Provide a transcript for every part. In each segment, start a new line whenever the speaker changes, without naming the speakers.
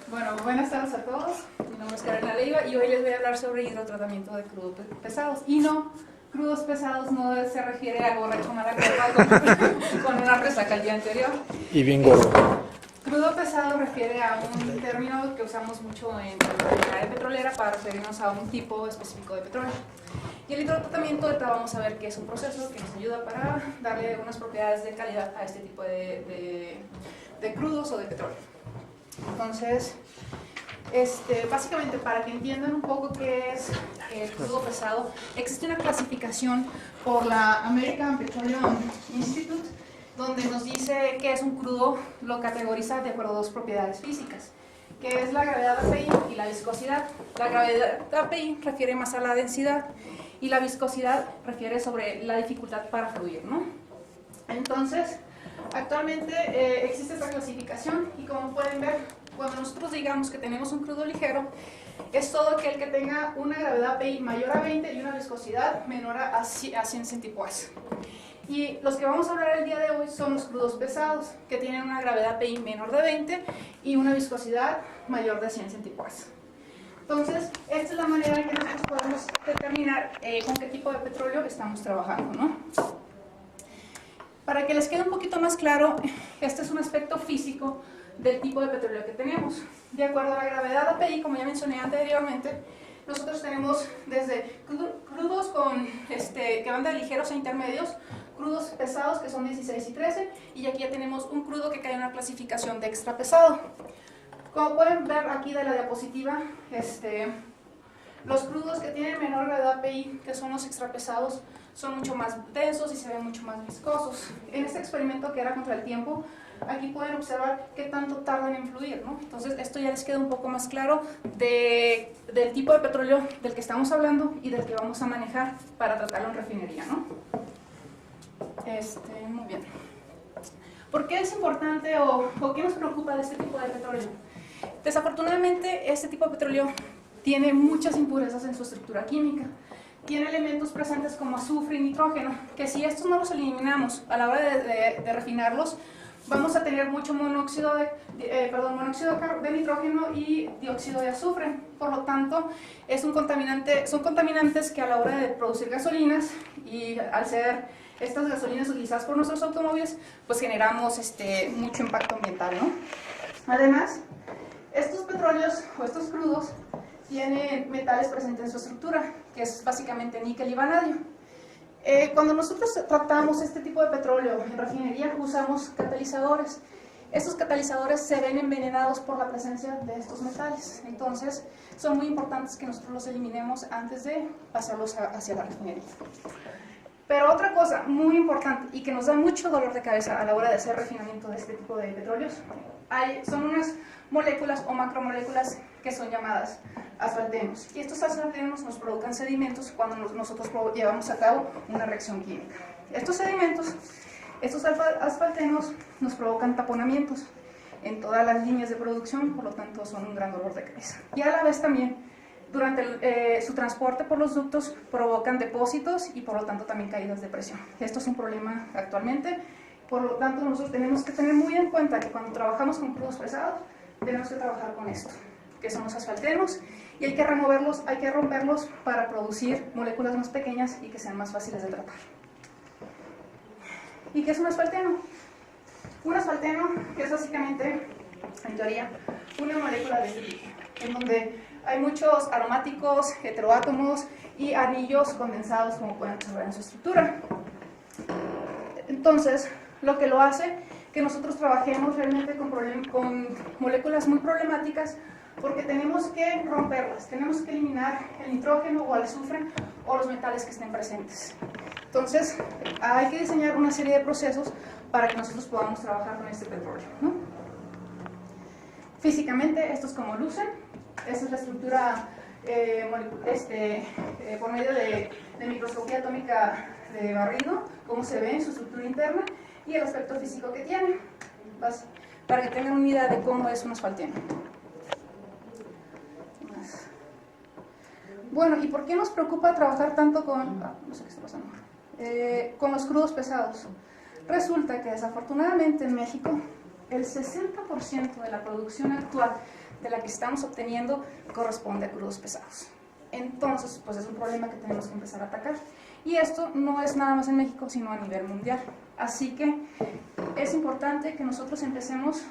Bueno, buenas tardes a todos. Mi nombre es Carolina Leiva y hoy les voy a hablar sobre hidrotratamiento de crudos pesados. Y no, crudos pesados no se refiere a borracho mala copa con una resaca el día anterior.
Y bien gordo.
Crudo pesado refiere a un término que usamos mucho en la área petrolera para referirnos a un tipo específico de petróleo. Y el hidrotratamiento, ahorita vamos a ver que es un proceso que nos ayuda para darle unas propiedades de calidad a este tipo de crudos o de petróleo. Entonces, básicamente para que entiendan un poco qué es el crudo pesado, existe una clasificación por la American Petroleum Institute, donde nos dice que es un crudo, lo categoriza de acuerdo a dos propiedades físicas, que es la gravedad API y la viscosidad. La gravedad API refiere más a la densidad y la viscosidad refiere sobre la dificultad para fluir, ¿no? Entonces, actualmente existe esta clasificación y como pueden ver, cuando nosotros digamos que tenemos un crudo ligero, es todo aquel que tenga una gravedad API mayor a 20 y una viscosidad menor a 100 centipoise. Y los que vamos a hablar el día de hoy son los crudos pesados, que tienen una gravedad API menor de 20 y una viscosidad mayor de 100 centipoise. Entonces, esta es la manera en que nosotros podemos determinar con qué tipo de petróleo estamos trabajando, ¿no? Para que les quede un poquito más claro, este es un aspecto físico del tipo de petróleo que tenemos. De acuerdo a la gravedad API, como ya mencioné anteriormente, nosotros tenemos desde crudos que van de ligeros a intermedios, crudos pesados que son 16 y 13, y aquí ya tenemos un crudo que cae en una clasificación de extra pesado. Como pueden ver aquí de la diapositiva, los crudos que tienen menor gravedad API, que son los extra pesados, son mucho más densos y se ven mucho más viscosos. En este experimento que era contra el tiempo, aquí pueden observar qué tanto tardan en fluir, ¿no? Entonces esto ya les queda un poco más claro del tipo de petróleo del que estamos hablando y del que vamos a manejar para tratarlo en refinería, ¿no? Muy bien. ¿Por qué es importante o qué nos preocupa de este tipo de petróleo? Desafortunadamente, este tipo de petróleo tiene muchas impurezas en su estructura química. Tiene elementos presentes como azufre y nitrógeno, que si estos no los eliminamos a la hora de refinarlos, vamos a tener mucho monóxido de nitrógeno y dióxido de azufre. Por lo tanto, son contaminantes que a la hora de producir gasolinas, y al ser estas gasolinas utilizadas por nuestros automóviles, pues generamos mucho impacto ambiental, ¿no? Además, estos petróleos o estos crudos tienen metales presentes en su estructura, que es básicamente níquel y vanadio. Cuando nosotros tratamos este tipo de petróleo en refinería, usamos catalizadores. Estos catalizadores se ven envenenados por la presencia de estos metales. Entonces, son muy importantes que nosotros los eliminemos antes de pasarlos hacia la refinería. Pero otra cosa muy importante y que nos da mucho dolor de cabeza a la hora de hacer refinamiento de este tipo de petróleos, son unas moléculas o macromoléculas que son llamadas asfaltenos. Y estos asfaltenos nos provocan sedimentos cuando nosotros llevamos a cabo una reacción química. Estos sedimentos, estos asfaltenos nos provocan taponamientos en todas las líneas de producción, por lo tanto son un gran dolor de cabeza. Y a la vez también, durante su transporte por los ductos, provocan depósitos y por lo tanto también caídas de presión. Esto es un problema actualmente, por lo tanto nosotros tenemos que tener muy en cuenta que cuando trabajamos con crudos pesados, tenemos que trabajar con esto, que son los asfaltenos, y hay que removerlos, hay que romperlos para producir moléculas más pequeñas y que sean más fáciles de tratar. ¿Y qué es un asfalteno? Un asfalteno, que es básicamente, en teoría, una molécula de este tipo, en donde hay muchos aromáticos, heteroátomos y anillos condensados, como pueden observar en su estructura. Entonces, lo que lo hace que nosotros trabajemos realmente con moléculas muy problemáticas, porque tenemos que romperlas, tenemos que eliminar el nitrógeno o el azufre o los metales que estén presentes. Entonces, hay que diseñar una serie de procesos para que nosotros podamos trabajar con este petróleo, ¿no? Físicamente, esto es como lucen. Esta es la estructura por medio de microscopía atómica de barrido, cómo se ve en su estructura interna y el aspecto físico que tiene, para que tengan una idea de cómo es un asfalteno. Bueno, ¿y por qué nos preocupa trabajar tanto con, no sé qué está pasando, con los crudos pesados? Resulta que desafortunadamente en México el 60% de la producción actual de la que estamos obteniendo corresponde a crudos pesados. Entonces, pues es un problema que tenemos que empezar a atacar. Y esto no es nada más en México, sino a nivel mundial. Así que es importante que nosotros empecemos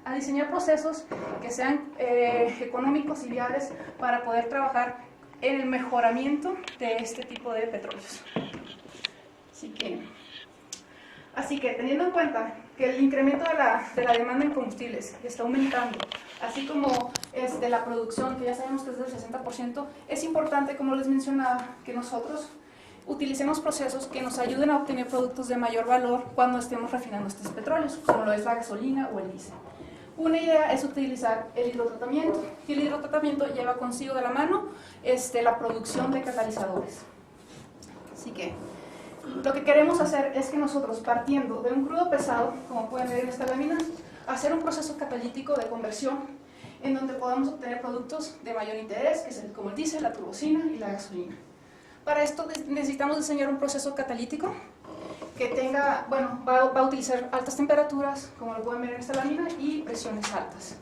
a diseñar procesos que sean económicos y viables para poder trabajar en el mejoramiento de este tipo de petróleos. Así que teniendo en cuenta que el incremento de la demanda en combustibles está aumentando, así como la producción, que ya sabemos que es del 60%, es importante, como les mencionaba, que nosotros utilicemos procesos que nos ayuden a obtener productos de mayor valor cuando estemos refinando estos petróleos, como lo es la gasolina o el diésel. Una idea es utilizar el hidrotratamiento, y el hidrotratamiento lleva consigo de la mano la producción de catalizadores. Así que lo que queremos hacer es que nosotros, partiendo de un crudo pesado, como pueden ver en esta lámina, hacer un proceso catalítico de conversión en donde podamos obtener productos de mayor interés, que son como el diésel, la turbocina y la gasolina. Para esto necesitamos diseñar un proceso catalítico que tenga, bueno, va a utilizar altas temperaturas, como lo pueden ver en esta lámina, y presiones altas.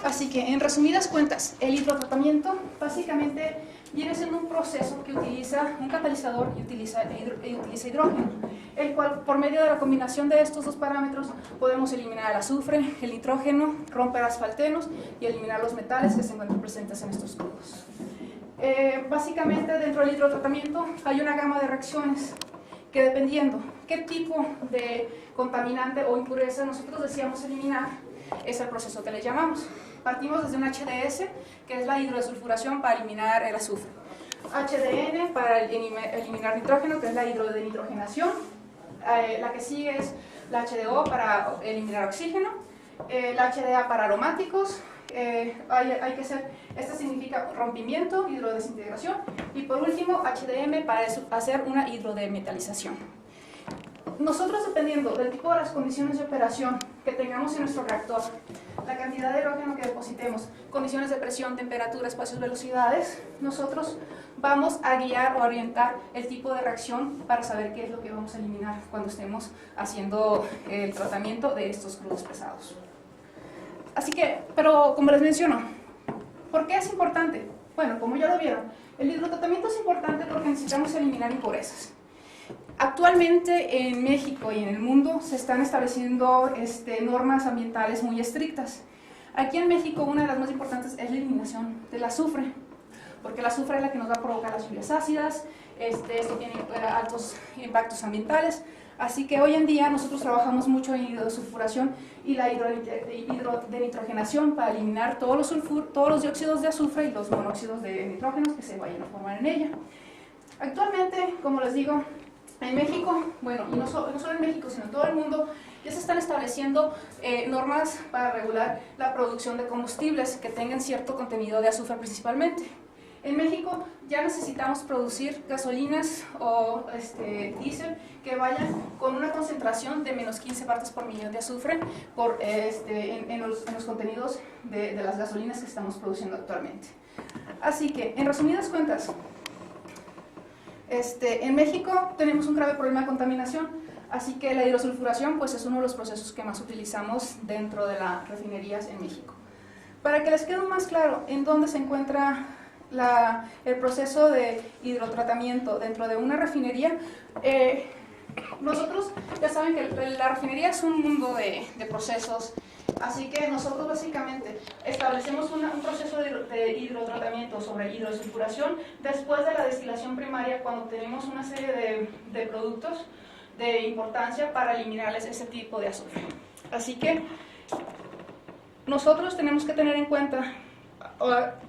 Así que, en resumidas cuentas, el hidrotratamiento básicamente viene siendo un proceso que utiliza un catalizador y utiliza hidrógeno, el cual, por medio de la combinación de estos dos parámetros, podemos eliminar el azufre, el nitrógeno, romper asfaltenos y eliminar los metales que se encuentran presentes en estos crudos. Básicamente, dentro del hidrotratamiento hay una gama de reacciones que, dependiendo qué tipo de contaminante o impureza nosotros deseamos eliminar, es el proceso que le llamamos. Partimos desde un HDS, que es la hidrodesulfuración para eliminar el azufre. HDN para eliminar nitrógeno, que es la hidrodenitrogenación. La que sigue es la HDO para eliminar oxígeno. La HDA para aromáticos. Este significa rompimiento, hidrodesintegración. Y por último, HDM para hacer una hidrodemetalización. Nosotros, dependiendo del tipo de las condiciones de operación que tengamos en nuestro reactor, la cantidad de hidrógeno que depositemos, condiciones de presión, temperatura, espacios, velocidades, nosotros vamos a guiar o orientar el tipo de reacción para saber qué es lo que vamos a eliminar cuando estemos haciendo el tratamiento de estos crudos pesados. Así que, pero como les menciono, ¿por qué es importante? Bueno, como ya lo vieron, el hidrotratamiento es importante porque necesitamos eliminar impurezas. Actualmente en México y en el mundo se están estableciendo normas ambientales muy estrictas. Aquí en México una de las más importantes es la eliminación del azufre, porque el azufre es la que nos va a provocar las lluvias ácidas, esto tiene altos impactos ambientales, así que hoy en día nosotros trabajamos mucho en hidrosulfuración y la hidrodenitrogenación para eliminar todos los dióxidos de azufre y los monóxidos de nitrógeno que se vayan a formar en ella. Actualmente, como les digo, en México, bueno, y no solo en México, sino en todo el mundo, ya se están estableciendo normas para regular la producción de combustibles que tengan cierto contenido de azufre principalmente. En México ya necesitamos producir gasolinas o diésel que vayan con una concentración de menos 15 partes por millón de azufre en los contenidos de las gasolinas que estamos produciendo actualmente. Así que, en resumidas cuentas, en México tenemos un grave problema de contaminación, así que la hidrosulfuración pues, es uno de los procesos que más utilizamos dentro de las refinerías en México. Para que les quede más claro en dónde se encuentra el proceso de hidrotratamiento dentro de una refinería, nosotros ya saben que la refinería es un mundo de procesos. Así que nosotros básicamente establecemos un proceso de hidrotratamiento sobre hidrosulfuración después de la destilación primaria, cuando tenemos una serie de productos de importancia para eliminarles ese tipo de azufre. Así que nosotros tenemos que tener en cuenta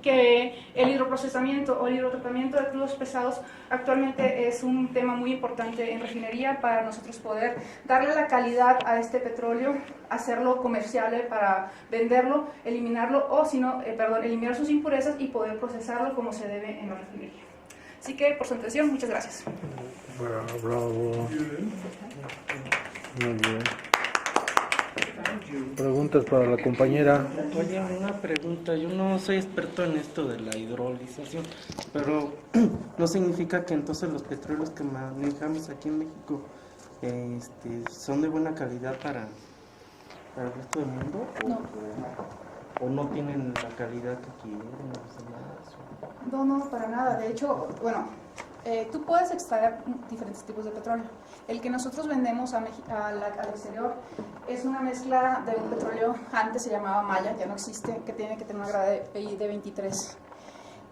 que el hidroprocesamiento o el hidrotratamiento de crudos pesados actualmente es un tema muy importante en refinería para nosotros poder darle la calidad a este petróleo, hacerlo comerciable para venderlo, eliminarlo o si no, eliminar sus impurezas y poder procesarlo como se debe en la refinería. Así que por su atención, muchas gracias.
Bravo. Muy bien. Preguntas para la compañera.
Oye, una pregunta. Yo no soy experto en esto de la hidrolización, pero no significa que entonces los petróleos que manejamos aquí en México ¿son de buena calidad para el resto del mundo?
No.
¿O no tienen la calidad que quieren los demás?
No, para nada. De hecho, bueno, tú puedes extraer diferentes tipos de petróleo. El que nosotros vendemos al exterior es una mezcla de un petróleo, antes se llamaba Maya, ya no existe, que tiene que tener una grada de PI de 23.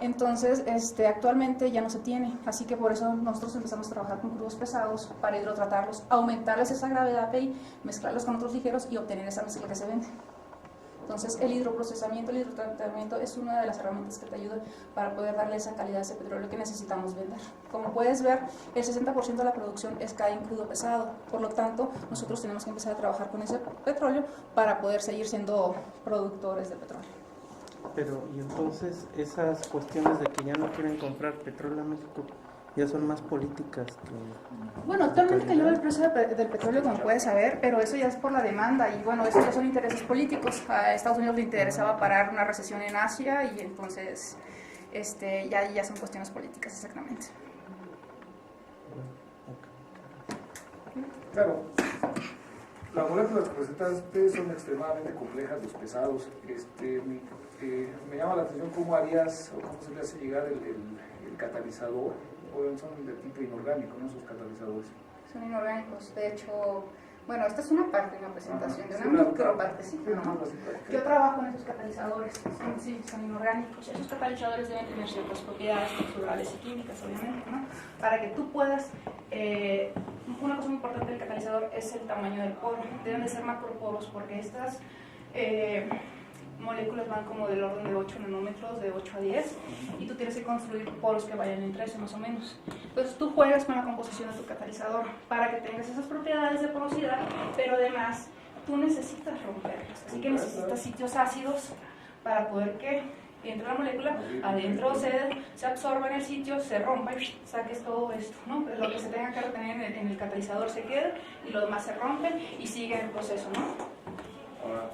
Entonces, actualmente ya no se tiene, así que por eso nosotros empezamos a trabajar con crudos pesados para hidrotratarlos, aumentarles esa gravedad PI, mezclarlos con otros ligeros y obtener esa mezcla que se vende. Entonces, el hidroprocesamiento, el hidrotratamiento es una de las herramientas que te ayuda para poder darle esa calidad a ese petróleo que necesitamos vender. Como puedes ver, el 60% de la producción cae en crudo pesado, por lo tanto, nosotros tenemos que empezar a trabajar con ese petróleo para poder seguir siendo productores de petróleo.
Pero, y entonces, esas cuestiones de que ya no quieren comprar petróleo a México, ya son más políticas que...
Bueno, actualmente cayó el precio del petróleo, como puedes saber, pero eso ya es por la demanda y bueno, eso ya son intereses políticos. A Estados Unidos le interesaba parar una recesión en Asia y entonces ya son cuestiones políticas exactamente.
Claro, las moléculas que presentaste son extremadamente complejas, los pesados. Me llama la atención cómo harías o cómo se le hace llegar el catalizador. O son de tipo inorgánico, ¿no? Esos catalizadores.
Son inorgánicos, de hecho, bueno, esta es una parte de una presentación, de una micropartecita, ¿no? Yo trabajo en esos catalizadores, son inorgánicos. Esos catalizadores deben tener ciertas propiedades estructurales y químicas, obviamente, ¿no? Para que tú puedas, una cosa muy importante del catalizador es el tamaño del poro. Deben de ser macroporos porque estas moléculas van como del orden de 8 nanómetros, de 8 a 10, y tú tienes que construir poros que vayan entre eso más o menos. Entonces tú juegas con la composición de tu catalizador para que tengas esas propiedades de porosidad, pero además tú necesitas romperlas, así que necesitas sitios ácidos para poder que entre la molécula, adentro se absorba en el sitio, se rompa y saques todo esto, ¿no? Lo que se tenga que retener en el catalizador se queda y lo demás se rompe y sigue el proceso, ¿no?
Ahora,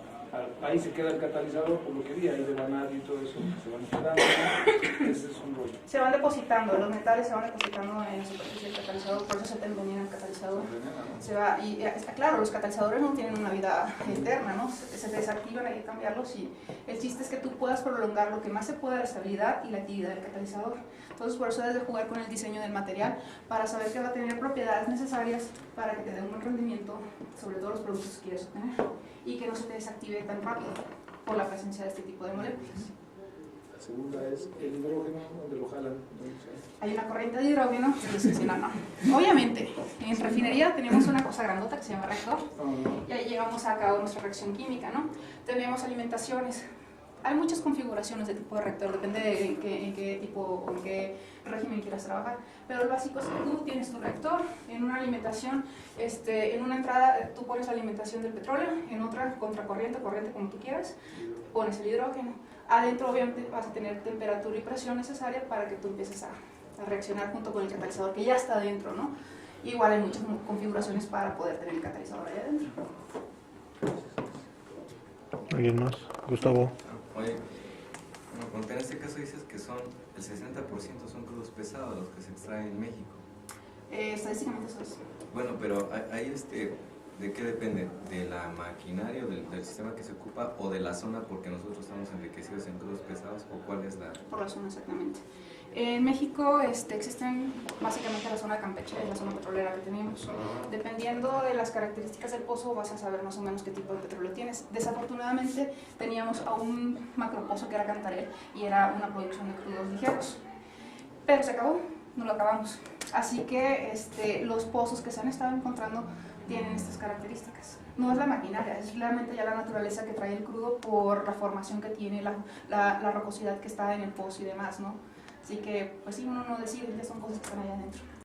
ahí se queda el catalizador, por lo que vi, ahí de vanadio y todo eso, se van quedando, ese es un rollo.
Se van depositando, los metales se van depositando en la superficie del catalizador, por eso se te envenena el catalizador. Se va, y está claro, los catalizadores no tienen una vida eterna, ¿no? Se desactivan, hay que cambiarlos y el chiste es que tú puedas prolongar lo que más se pueda la estabilidad y la actividad del catalizador. Entonces por eso debes de jugar con el diseño del material para saber que va a tener propiedades necesarias para que te dé un buen rendimiento sobre todos los productos que quieres obtener y que no se te desactive tan rápido por la presencia de este tipo de moléculas.
La segunda es el hidrógeno, donde lo jalan.
Hay una corriente de hidrógeno, no. Obviamente, en refinería tenemos una cosa grandota que se llama reactor y ahí llevamos a cabo nuestra reacción química, ¿no? Tenemos alimentaciones. Hay muchas configuraciones de tipo de reactor, depende de en qué tipo o en qué régimen quieras trabajar, pero el básico es que tú tienes tu reactor, en una alimentación, en una entrada tú pones la alimentación del petróleo, en otra contracorriente, corriente como tú quieras, pones el hidrógeno. Adentro obviamente vas a tener temperatura y presión necesaria para que tú empieces a reaccionar junto con el catalizador que ya está adentro, ¿no? Igual hay muchas configuraciones para poder tener el catalizador ahí adentro.
¿Alguien más? Gustavo.
Oye, bueno, en este caso dices que son el 60% son crudos pesados los que se extraen en México.
Estadísticamente eso es.
Bueno, pero ahí ¿de qué depende? ¿De la maquinaria, del sistema que se ocupa o de la zona porque nosotros estamos enriquecidos en crudos pesados o cuál es la...?
Por la zona exactamente. En México existen básicamente la zona de Campeche, es la zona petrolera que tenemos. Dependiendo de las características del pozo vas a saber más o menos qué tipo de petróleo tienes. Desafortunadamente teníamos a un macropozo que era Cantarell y era una producción de crudos ligeros. Pero se acabó, no lo acabamos. Así que los pozos que se han estado encontrando tienen estas características. No es la maquinaria, es realmente ya la naturaleza que trae el crudo por la formación que tiene, la rocosidad que está en el pozo y demás, ¿no? Así que, pues sí, uno no decide, ya son cosas que están allá adentro.